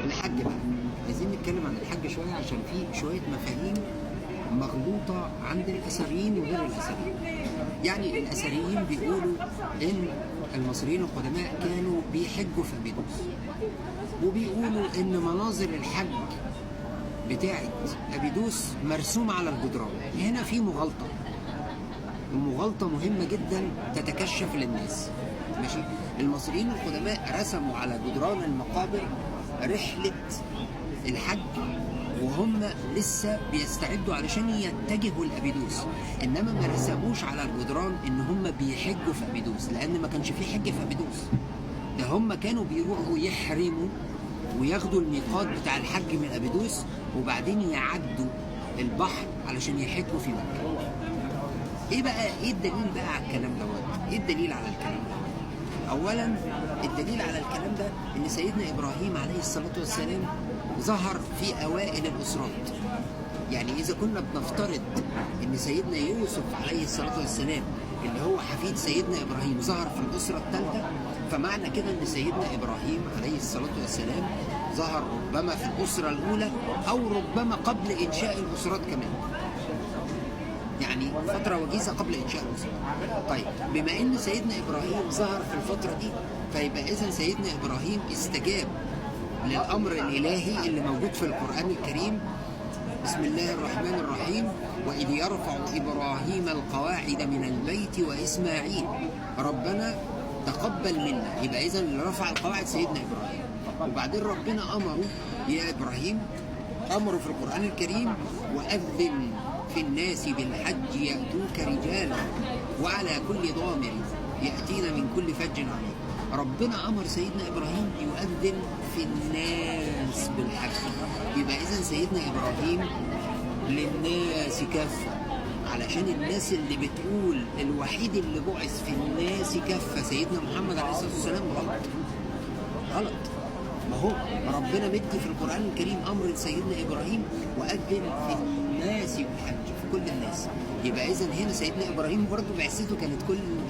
الحج بقى، عايزين نتكلم عن الحج شويه عشان في شويه مفاهيم مغلوطه عند الاثريين وغير الاثريين. يعني الاثريين بيقولوا ان المصريين القدماء كانوا بيحجوا في ابيدوس، وبيقولوا ان مناظر الحج بتاعت ابيدوس مرسومه على الجدران. هنا في مغالطه، ومغالطه مهمه جدا تتكشف للناس. ماشي، المصريين القدماء رسموا على جدران المقابر رحله الحج وهم لسه بيستعدوا علشان يتجهوا لابيدوس، انما ما رسموش على الجدران ان هم بيحجوا في ابيدوس، لان ما كانش في حج في ابيدوس. ده هم كانوا بيروحوا يحرموا وياخدوا الميقات بتاع الحج من ابيدوس، وبعدين يعدوا البحر علشان يحجوا في مكه. ايه الدليل بقى على الكلام دوت؟ ايه الدليل على الكلام ده؟ اولا الدليل على الكلام ده ان سيدنا ابراهيم عليه الصلاه والسلام ظهر في اوائل الاسرات. يعني اذا كنا بنفترض ان سيدنا يوسف عليه الصلاه والسلام اللي هو حفيد سيدنا ابراهيم ظهر في الاسره الثالثه، فمعنى كده ان سيدنا ابراهيم عليه الصلاه والسلام ظهر ربما في الاسره الاولى او ربما قبل انشاء الاسرات كمان، يعني فترة وجيزة قبل إنشاء الأسرة. طيب بما إن سيدنا إبراهيم ظهر في الفترة دي، فيبقى إذن سيدنا إبراهيم استجاب للأمر الإلهي اللي موجود في القرآن الكريم. بسم الله الرحمن الرحيم: وإذ يرفع إبراهيم القواعد من البيت وإسماعيل ربنا تقبل منا. يبقى إذن اللي رفع القواعد سيدنا إبراهيم، وبعدين ربنا أمره يا إبراهيم، أمره في القرآن الكريم: وأذن في الناس بالحج يأتوك رجالا وعلى كل ضامر يأتين من كل فج عميق. ربنا أمر سيدنا إبراهيم يؤذن في الناس بالحج. يبقى إذن سيدنا إبراهيم للناس كافة، علشان الناس اللي بتقول الوحيد اللي بعث في الناس كافة سيدنا محمد عليه الصلاة والسلام غلط. ما هو ربنا مدي في القرآن الكريم أمر لسيدنا إبراهيم: وأذن في الناس بالحج، في كل الناس. يبقى إذن هنا سيدنا إبراهيم برضه بعثته كانت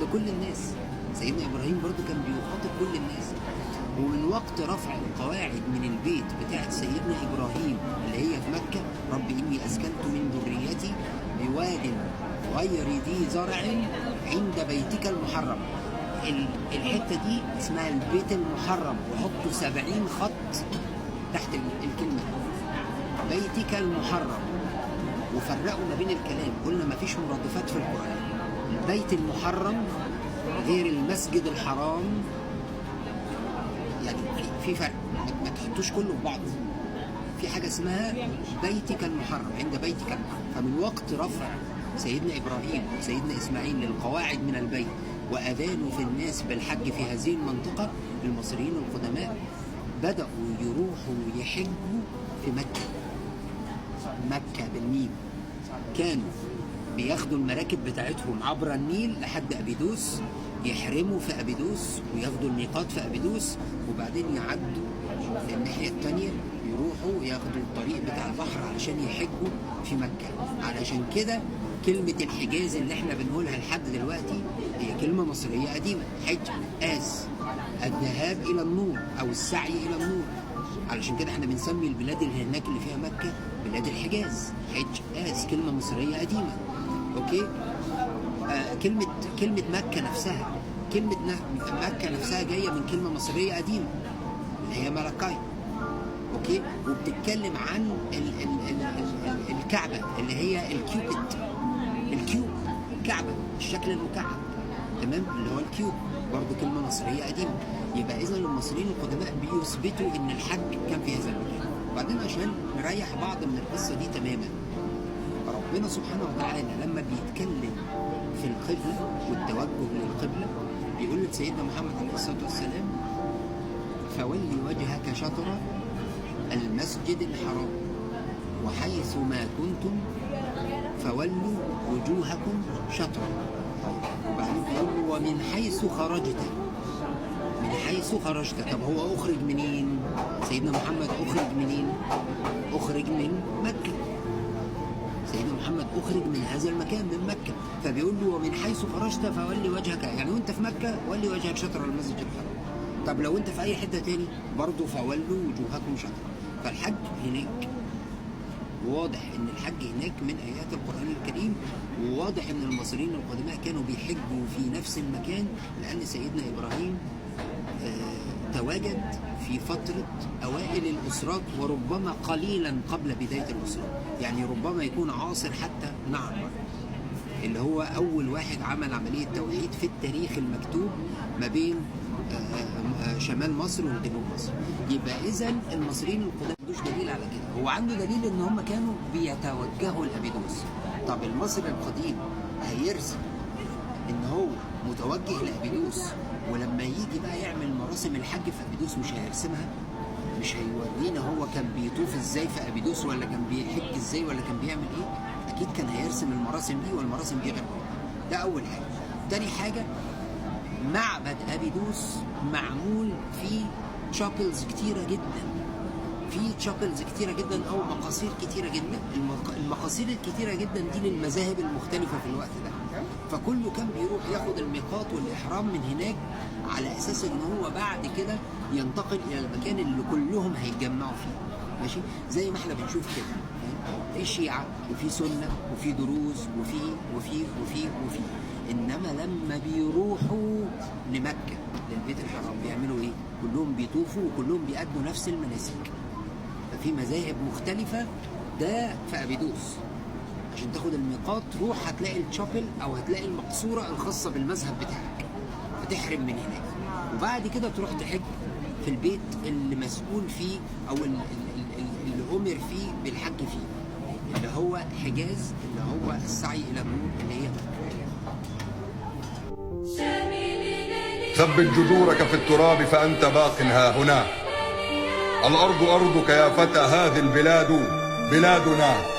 لكل الناس. سيدنا إبراهيم برضه كان بيخاطب كل الناس. ومن وقت رفع القواعد من البيت بتاعت سيدنا إبراهيم اللي هي في مكة: رب إني أسكنت من ذريتي بواد غير ذي زرع عند بيتك المحرم. الحتة دي اسمها البيت المحرم، وحطوا 70 خط تحت الكلمة بيتك المحرم، وفرقوا ما بين الكلام. قلنا ما فيش مرادفات في القرآن. البيت المحرم غير المسجد الحرام، يعني في فرق، ما تحطوش كله في بعضه. في حاجة اسمها بيتك المحرم، عند بيتك المحرم. فمن وقت رفع سيدنا إبراهيم وسيدنا إسماعيل للقواعد من البيت وأذانوا في الناس بالحج في هذه المنطقة، المصريين القدماء بدأوا يروحوا يحجوا في مكة بالميم. كانوا بياخدوا المراكب بتاعتهم عبر النيل لحد أبيدوس، يحرموا في أبيدوس وياخدوا الميقات في أبيدوس، وبعدين يعدوا الناحية التانية يروحوا ياخدوا الطريق بتاع البحر علشان يحجوا في مكة. علشان كده كلمة الحجاز اللي احنا بنقولها لحد دلوقتي هي كلمة مصرية قديمة. حج آس، الذهاب إلى النور أو السعي إلى النور. علشان كده احنا بنسمي البلاد اللي هناك اللي فيها مكة بلاد الحجاز. حج آس كلمة مصرية قديمة. اوكي، كلمة مكة نفسها، كلمة مكة نفسها جاية من كلمة مصرية قديمة اللي هي ملكاي. اوكي، وبتتكلم عن الكعبة اللي هي الكيوب، الكعبة الشكل المكعب، تمام، اللي هو الكيوب، برضه كلمة مصرية قديمة. يبقى إذن المصريين القدماء بيثبتوا إن الحج كان في هذا المكان. وبعدين عشان نريح بعض من القصة دي تماما، ربنا سبحانه وتعالى لما بيتكلم في القبلة والتوجه للقبلة بيقول لسيدنا محمد عليه الصلاة والسلام: فولي وجهك شطر المسجد الحرام وحيث ما كنتم فولوا وجوهكم شطرا. وبعدين يقول: ومن حيث خرجت، من حيث خرجت. طب هو أخرج منين؟ سيدنا محمد أخرج منين؟ أخرج من مكة. سيدنا محمد أخرج من هذا المكان، من مكة. فبيقول له: ومن حيث خرجت فولي وجهك، يعني وأنت في مكة ولي وجهك شطر المسجد الحرام. طب لو انت في اي حته تاني برضه فولوا وجوهكم شطرا. فالحج هناك، وواضح ان الحج هناك من ايات القران الكريم، وواضح ان المصريين القدماء كانوا بيحجوا في نفس المكان، لان سيدنا ابراهيم تواجد في فترة أوائل الأسرات، وربما قليلا قبل بداية الأسرات، يعني ربما يكون عاصر حتى نعمر اللي هو أول واحد عمل عملية توحيد في التاريخ المكتوب ما بين شمال مصر وجنوب مصر. يبقى إذا المصريين القدامى ما عندوش دليل على كده، هو عنده دليل إن هم كانوا بيتوجهوا لأبيدوس. طب المصري القديم هيرسم إن هو متوجه لأبيدوس، ولما يجي بقى يعمل مراسم الحج في أبيدوس مش هيرسمها؟ مش هيورينا هو كان بيطوف ازاي في أبيدوس، ولا كان بيحج ازاي، ولا كان بيعمل ايه؟ اكيد كان هيرسم المراسم دي، والمراسم دي غير بعض. ده اول حاجه. تاني حاجه، معبد أبيدوس معمول فيه تشابلز كتيره جدا، في تشابلز كتيره جدا او مقاصير كتيره جدا. المقاصير الكتيره جدا دي للمذاهب المختلفه في الوقت ده، فكله كان بيروح ياخد الميقات والاحرام من هناك على اساس ان هو بعد كده ينتقل الى المكان اللي كلهم هيتجمعوا فيه. ماشي، زي ما احنا بنشوف كده في شيعه وفي سنه وفي دروز وفي وفي وفي وفي انما لما بيروحوا لمكه للبيت الحرام بيعملوا ايه؟ كلهم بيطوفوا وكلهم بيأدوا نفس المناسك. في مذاهب مختلفة. ده في أبيدوس عشان تاخد الميقات تروح هتلاقي التشابل أو هتلاقي المقصورة الخاصة بالمذهب بتاعك، فتحرم من هناك، وبعد كده تروح تحج في البيت اللي مسؤول فيه أو اللي أمر فيه بالحج فيه، اللي هو حجاز، اللي هو السعي إلى النور اللي هي ثبت جذورك في التراب فأنت باق ها هنا. الأرض أرضك يا فتى، هذه البلاد بلادنا.